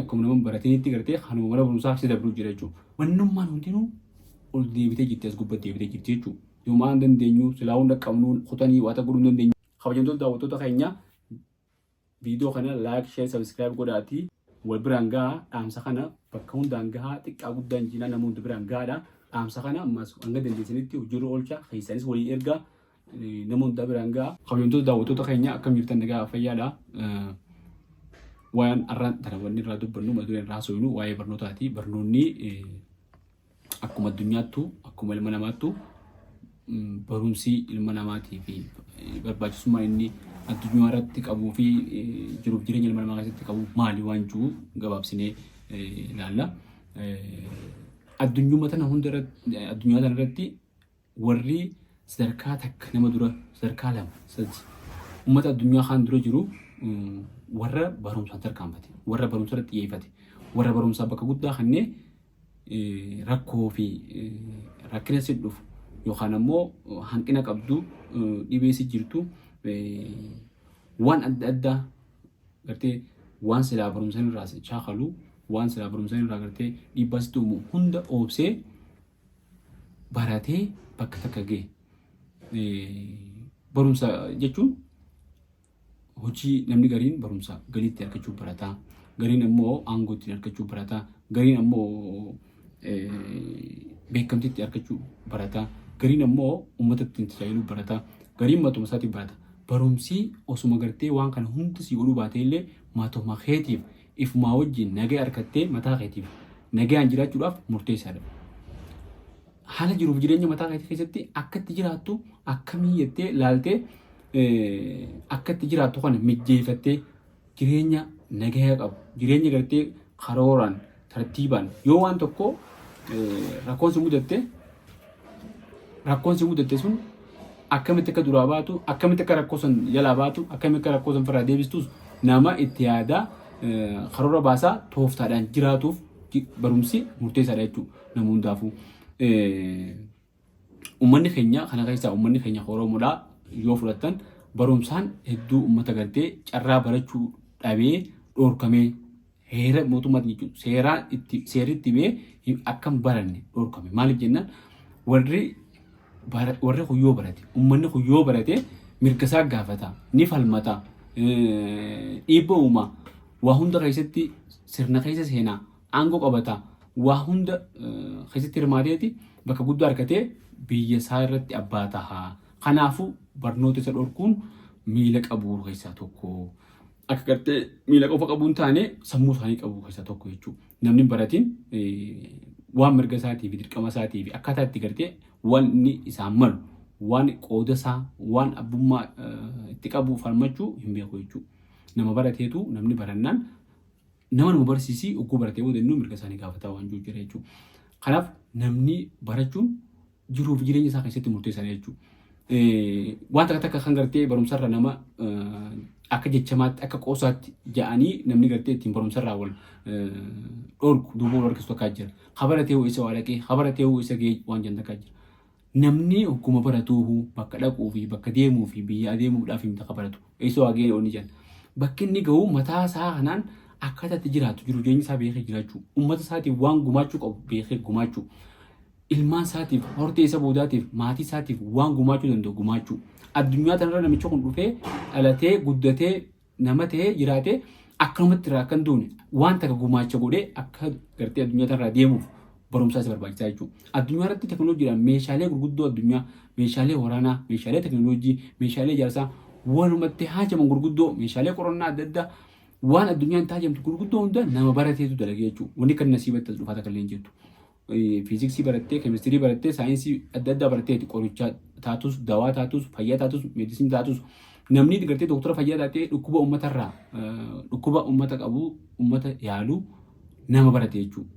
akkuma nama barataniitti gartee kanuma mana barumsaa si dabruu jira jechuudha. Wannummaan hundinuu ol deebitee jirti as gubbatti deebitee jirti jechuudha. Yooma aan dandeenyu silaa hunda qabnuun kutanii waata godhuu dandeenyu. Kabajamtoota daawwattoota keenya viidiyoo kana laayik, sheer, sabiskiraayib godhaatii wal biraan gahaa dhaamsa kana bakka hundaan gahaa xiqqaa guddaan jinaa nama hundi biraan gahaadha. Dhaamsa kana ammas hanga dandeessanitti hojiirra oolcha keessaanis walii ergaa nama hunda biraan gahaa. Kabajamtoota daawwattoota keenya akkam jirtan nagaa fayyaadha. Waan arraan darabanni irraa dubbannu mata dureen irraa haasofnu waa'ee barnootaati. Barnoonni akkuma addunyaattu akkuma ilma namaattu barumsi ilma namaatii fi barbaachisummaan inni addunyaa irratti qabuu fi jiruuf jireenya ilma namaa keessatti qabu maali waan jiru gabaabsinee ilaalla. Addunyaa tana irratti warri sadarkaa takka nama dura sadarkaa lama sadii uummata addunyaa kaan dura jiru warra barumsaan tarkaanfate, warra barumsa irratti xiyyeeffate, warra barumsaa bakka guddaa kanneen rakkoo fi rakkina si dhufu yookaan ammoo hanqina qabdu dhibee si jirtu waan adda addaa gartee waan silaa barumsaan irraa shaakalu waan silaa barumsaan irraa gartee dhiibbaa si tuumu hunda oobsee baratee bakka takka ga'e. Barumsa jechuun hojii namni gariin barumsa galiitti argachuu barataa, gariin ammoo aangootti argachuu barataa, gariin ammoo beekamtiitti argachuu barataa, gariin ammoo uummatatti tajaajiluu barataa, gariin matuma isaatiif barata. Barumsi osuma gartee waan kana hundi si godhuu baatee illee matuma keetiif ifumaa wajjin nagaa argattee mataa keetiif nagaan jiraachuudhaaf murteessaadha. Haala jiruuf jireenya mataa keetii keessatti akka itti jiraattu akkamii jettee laaltee akka itti jiraattu kana mijjeeffattee jireenya nagaa qabu jireenya gartee karooraan tartiibaan yoo waan tokko rakkoon si mudatte sun akkamitti akka duraa baatu akkamitti akka rakkoo san jalaa baatu akkamitti akka rakkoo san firraa deebistus nama itti yaadaa karoora baasaa tooftaadhaan jiraatuuf barumsi murteessaadha jechuudha nama hundaafuu. Uummanni keenya kana keessaa uummanni keenya Oromoodhaa yoo fudhattan barumsaan hedduu uummata gartee carraa barachuu dhabee dhorkamee heera mootummaatiin jechuudha seerri itti bee akkam baranne dhorkame. Maaliif jennaan warri huyyoo barate uummanni huyyoo barate mirga isaa gaafata ni falmata dhiibba uumaa waa hunda keessatti sirna keessa seenaa aangoo qabata waa hunda keessatti hirmaateeti bakka guddaa argatee biyya isaa irratti abbaa tahaa. Kanaafuu barnoota isa dhorkuun miila qabuu keessaa tokko. Akka gartee miila qofa qabuun taane sammuu isaanii qabuu keessaa tokko jechuudha. Namni baratiin waan mirga isaatii fi dirqama isaatii fi akkaataa itti gartee waan inni isaan malu waan qooda isaa waan abbummaa itti qabu falmachuu hin beeku jechuudha. Nama barateetu namni barannaan nama barsiisii ogguu baratee boodannuu mirga isaanii gaafataa waan jiru jira jechuudha. Kanaaf namni barachuun jiruuf jireenya isaa keessatti murteessaadha jechuudha. Wanta takka kan gartee barumsarra nama akka jechamaatti akka qoosaatti ja'anii namni gartee ittiin barumsarraa wal dhorku duuba wal harkisu akka jira. Habaratee isa waa dhaqee habaratee isa ga'ee waan jenna akka jira. Namni ogguma baratuuhu bakka dhaquu fi bakka deemuu fi biyya adeemuudhaaf hin takka baratu. Isa waa ga'ee ooni jenna. Bakki inni ga'u mataa isaa kanaan akkaataa itti jiraatu jiru jireenya isaa beekee jiraachuu uummata isaatiif waan gumaachuu qabu beekee gumaachuu ilmaan isaatiif hortee isa boodaatiif maatii isaatiif waan gumaachuu danda'u gumaachuu addunyaa tanarra namicha kun dhufee dhalatee guddatee nama ta'ee jiraatee akkanumatti irraa kan duune waan takka gumaacha godhee akka gartee addunyaa tanarraa deemuuf barumsaa isa barbaachisaa jechuudha. Addunyaa irratti teknooloojiidhaan meeshaalee gurguddoo addunyaa meeshaalee waraanaa meeshaalee teknooloojii meeshaalee ijaarsaa walumatti haajaman gurguddoo meeshaalee qorannaa adda addaa waan addunyaan taajamtu gurguddoo hunda nama barateetu dalagee jechuudha. Wanni kan nasiibatti dhufaa takka illee jirtu. Fiiziksii barattee, keemistirii barattee, saayinsii adda addaa barattee qoricha taatus, dawaa taatus, fayyaa taatus, meedisinii taatus namni gartee doktora fayyaa taatee dhukkuba uummatarraa dhukkuba uummata qabu uummata yaaluu nama barate jechuudha.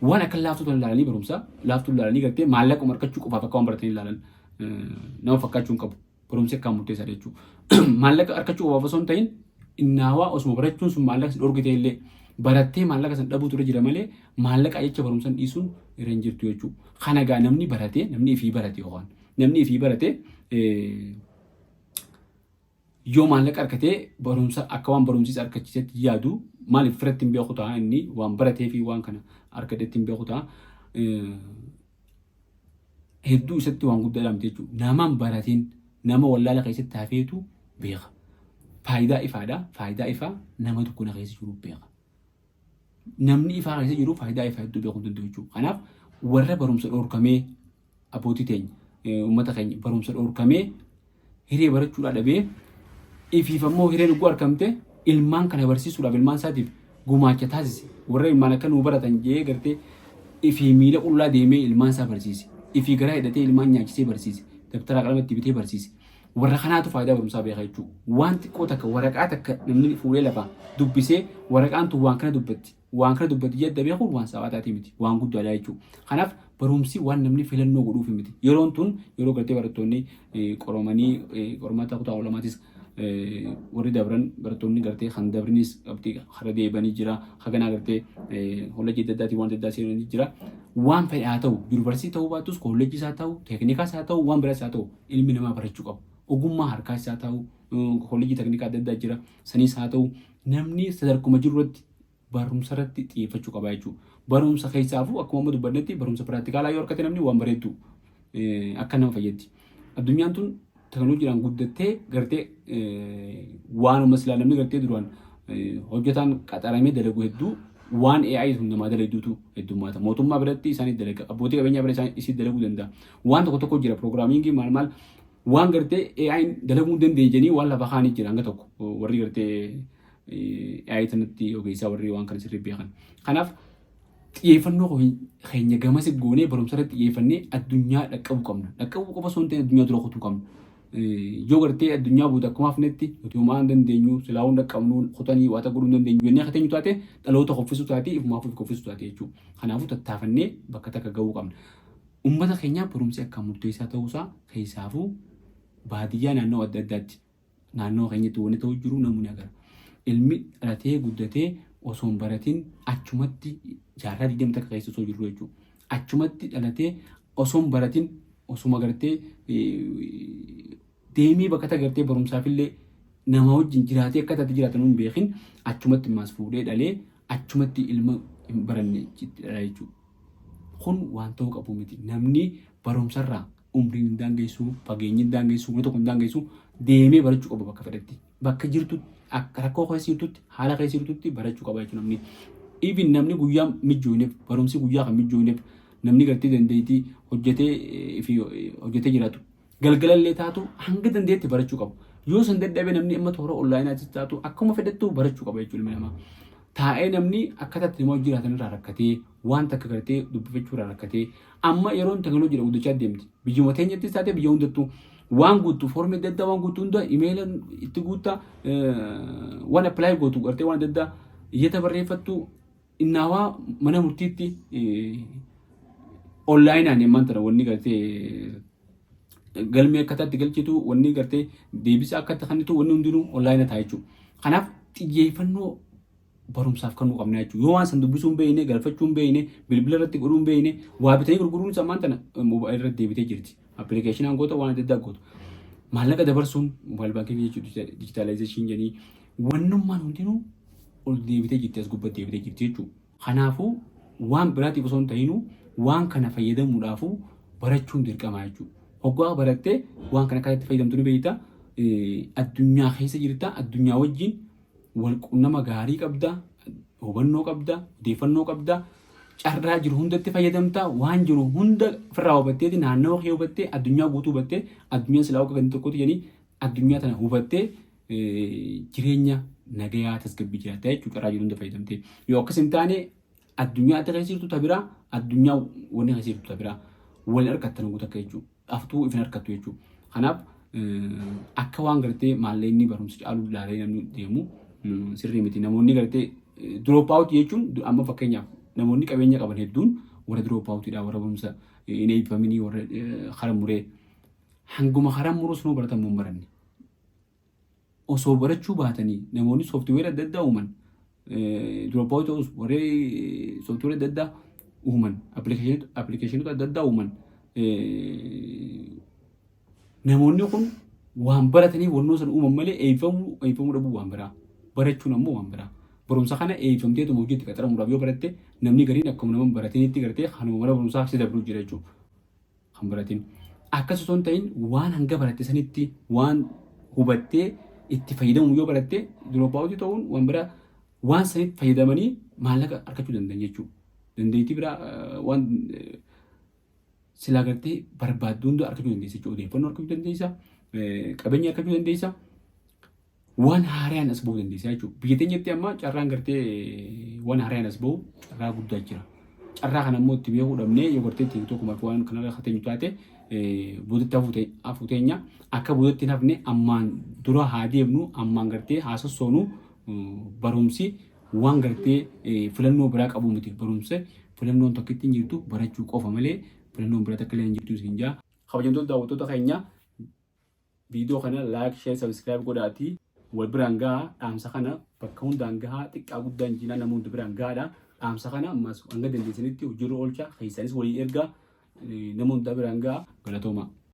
Waan akka laaftuu tan ilaalanii barumsa laaftuu ilaalanii gartee maallaqa markachuu qofaaf akka waan baratanii ilaalan nama fakkaachuu hin qabu. Barumsi akka murteessaadha jechuudha. Maallaqa harkachuu qofaaf osoo hin ta'in innaawaa osuma barachuun sun maallaqa dhorgite illee barattee maallaqa san dhabuu ture jira malee maallaqa jecha barumsan dhiisuun irra hin jirtu jechuudha. Kana gaa namni barate namni ifii barate yookaan namni ifii barate yoo maallaqa argatee barumsa akka waan barumsiis argachiisetti yaadu maaliif firatti hin beeku ta'a inni waan baratee fi waan kana argatetti hin beeku ta'a. Hedduu isatti waan guddaa dhamte jechuudha. Namaan baratiin nama wallaala keessatti hafeetu beeka. Faayidaa ifaadha. Faayidaa ifaa nama tokko na keessa jiru beeka. Namni ifaa keessa jiru faayidaa ifaa hedduu beekuu danda'u jechuudha. Kanaaf warra barumsa dhoorkamee abbootii teenya uummata keenya barumsa dhoorkamee hiree barachuudhaa dhabee ifiifammoo hiree dhuguu argamte ilmaan kana barsiisuudhaaf ilmaan isaatiif gumaacha taasise. Warra ilmaan akka nuu baratan jee gartee ifii miila qullaa deemee ilmaan isaa barsiise. Ifii garaa hidhatee ilmaan nyaachisee barsiise. Dabtara qalama itti bitee barsiise. Warra kanaatu faayidaa barumsaa beeka jechuudha. Waan xiqqoo takka waraqaa takka namni fuudhee lafaa dubbisee waraqaan tun waan kana dubbatti. Waan kana dubbatti jedha beekuun waan saawwataatii miti. Waan guddaadha jechuudha. Kanaaf barumsi waan namni filannoo godhuuf miti. Yeroon tun yeroo gartee barattoonni qoromanii qormaata kutaa olamaatis warri dabran barattoonni gartee kan dabrinis qabxii hara deebanii jira. Haganaa gartee kolleejjii adda addaatii waan adda addaa seenanii jira. Waan fedhe haa ta'u yuunivarsiitii ta'uu baatus kolleejjii isaa ta'u teeknikaas haa ta'u waan biraas haa ta'u ilmi namaa barachuu qabu. Ogummaa harkaas haa ta'u kolleejjii teeknikaa adda addaa jira. Saniis haa ta'u namni sadarkuma jirurratti barumsa irratti xiyyeeffachuu qaba jechuudha. Barumsa keessaafuu akkuma amma dubbannetti barumsa piraatikaalaa yoo argate namni waan bareeddu akka nama fayyaddi. Addunyaan tun teknooloojiidhaan guddattee gartee waanuma silaa namni gartee duraan hojjetaan qaxaramee dalagu hedduu waan AI sun namaa dalaguutu heddummaata. Mootummaa biratti isaanii dalaga abbootii qabeenyaa bira isii dalaguu danda'a. Waan tokko tokko jira piroogiraamiingii maal waan gartee AI dalaguu dandeenyanii waan lafa kaanii jira hanga tokko warri gartee AI sanatti ogeessaa warri waan kana sirrii beekan. Kanaaf xiyyeeffannoo keenya gamas goonee barumsa irratti xiyyeeffannee addunyaa dhaqqabuu qabna. Dhaqqabuu qofa osoo hin ta'in addunyaa dura kutuu qabna. Yoo gartee addunyaa buuta akkuma hafnetti nuti homaa hin dandeenyu silaa hunda qabnu kutanii waata godhuu hin dandeenyu jennee akka teenyu taate dhaloota qoffisuu taate ifumaaf qoffisuu taate jechuudha. Kanaafuu tattaafannee bakka takka gahuu qabna. Uummata keenyaa barumsi akka murteessaa ta'uusaa keessaafuu baadiyyaa naannoo adda addaatti naannoo keenyatti wanti ta'u jiru namni agara. Ilmi dhalatee guddatee osoo hin baratiin achumatti jaarraa 20 takka keessa osoo jiru jechuudha. Achumatti dhalatee osoo hin baratiin osuma gartee deemee bakka takka gartee barumsaafillee nama wajjin jiraatee akka taate jiraatan hin beekin achumatti maas fuudhee dhalee achumatti ilma hin baranne jechuudha. Kun waan ta'uu qabu miti. Namni barumsarraa umriin hin daangeessu, fageenyi hin daangeessu, waan tokko hin daangeessu deemee barachuu qaba bakka fedhatti. Bakka jirtu akka rakkoo keessa jirtutti haala keessa jirtutti barachuu qaba jechuudha namni. Even namni guyyaa mijjooneef barumsi guyyaa kan mijjooneef namni gartee dandeettii hojjetee jiraatu galgalallee taatu hanga dandeetti barachuu qabu. Yoo san dadhabe namni amma toora onlaayinaatti taatu akkuma fedhattu barachuu qaba jechuudha ilmi namaa. Taa'ee namni akkatatti nama jiraatan irraa rakkatee waan takka gartee dubbifachuu irraa rakkatee amma yeroon teknooloojiidhaan guddachaa deemti. Biyyuma teenyattis taate biyya hundattuu waan guutuu foormii adda addaa waan guutuu hunda imeela itti guuttaa waan appilaayi gootu gartee waan adda addaa iyyata barreeffattu innaawaa mana murtiitti onlaayinaan yemmaan tana wanni gartee galmee akkataatti galchitu wanni gartee deebisa akkatti kannitu wanni hundinuu onlaayina ta'a jechuudha. Kanaaf xiyyeeffannoo barumsaaf kan nu qabna jechuudha. Yoo waan san dubbisuu hin beekne galfachuu hin beekne bilbila irratti godhuu hin beekne waa bitanii gurguruun isaa maan tana moobaayilii irratti deebitee jirti. Appilikeeshinaan goota waan adda addaa gootu. Maallaqa dabarsuun moobaayil baankii jechuudha dijitaalaayizeeshinii jedhanii wannummaan hundinuu ol deebitee jirti as gubbatti deebitee jirti jechuudha. Kanaafuu waan biraatiif osoo hin ta'inuu waan kana fayyadamuudhaafuu barachuun dirqama jechuudha. Hoggaa barattee waan kana akkatti fayyadamtu ni beekta. Addunyaa keessa jirta. Addunyaa wajjin wal quunnama gaarii qabda. Hubannoo qabda. Odeeffannoo qabda. Carraa jiru hundatti fayyadamta. Waan jiru hunda ofirraa hubatteeti naannoo kee hubattee addunyaa guutuu hubattee addunyaa silaa akka tokkotti jedhanii addunyaa tana hubattee jireenya nagayaa tasgabbii jiraatta jechuudha. Carraa jiru hunda fayyadamtee. Yoo akkas hin taane addunyaa adda keessa jirtu tabiraa addunyaa wanni keessa jirtu tabiraa wal harkattan guutuu akka jechuudha. Aftuu ifin harkattu jechuudha. Kanaaf akka waan gartee maallaqni barumsa caaluu ilaalee namni deemu sirrii miti. Namoonni gartee drop out jechuun amma fakkeenyaaf namoonni qabeenya qaban hedduun warra drop outidha warra barumsa hin eebbifaminii warra hara muree hanguma hara muruu sunuu baratamu hin baranne. Osoo barachuu baatanii namoonni sooftiweer adda addaa uuman drop out warra sooftiweer adda addaa uuman appilikeeshinota adda addaa uuman namoonni kun waan baratanii wannoo san uuman malee eebbifamuu dhabuu waan biraa. Barachuun ammoo waan biraa. Barumsa kana eebbifamteetuma hojiitti qaxaramuudhaaf yoo baratte namni gariin akkuma nama barataniitti gartee kanuma mana barumsaa si dabruu jira jechuudha. Kan baratin. Akkas osoo hin ta'in waan hanga baratte sanitti waan hubattee itti fayyadamu yoo baratte duroopaawutii ta'uun waan biraa waan sanitti fayyadamanii maallaqa argachuu danda'an jechuudha. Dandeettii biraa waan silaa gartee barbaaddu hunda argachuu dandeessa jechuudha. Odeeffannoo argachuu dandeessa. Qabeenya argachuu dandeessa. Waan haaraan as bahuu dandeessa jechuudha. Biyya teenyatti amma carraan gartee waan haaraan as bahu carraa guddaa jira. Carraa kana immoo itti beekuu dhabnee yoo gartee tiiktookuma fi waan kanarra hateenyu taate boodatti hafuuteenya akka boodatti hin hafne ammaan dura haa deemnu ammaan gartee haa sossoonu barumsi waan gartee filannoo biraa qabu miti. Barumsa filannoon tokkitti hin jirtu barachuu qofa malee filannoon biraa takka illee hin jirtu isin jaa. Kabajamtoota daawwattoota keenya viidiyoo kana laayik, sheer, sabiskiraayib godhaatii wal biraan gahaa dhaamsa kana bakka hundaan gahaa xiqqaa guddaan jinaa nama hundi biraan gahaadha. Dhaamsa kana ammas hanga dandeessanitti hojiirra oolcha keessaanis walii ergaa nama hundaa biraan gahaa galatooma.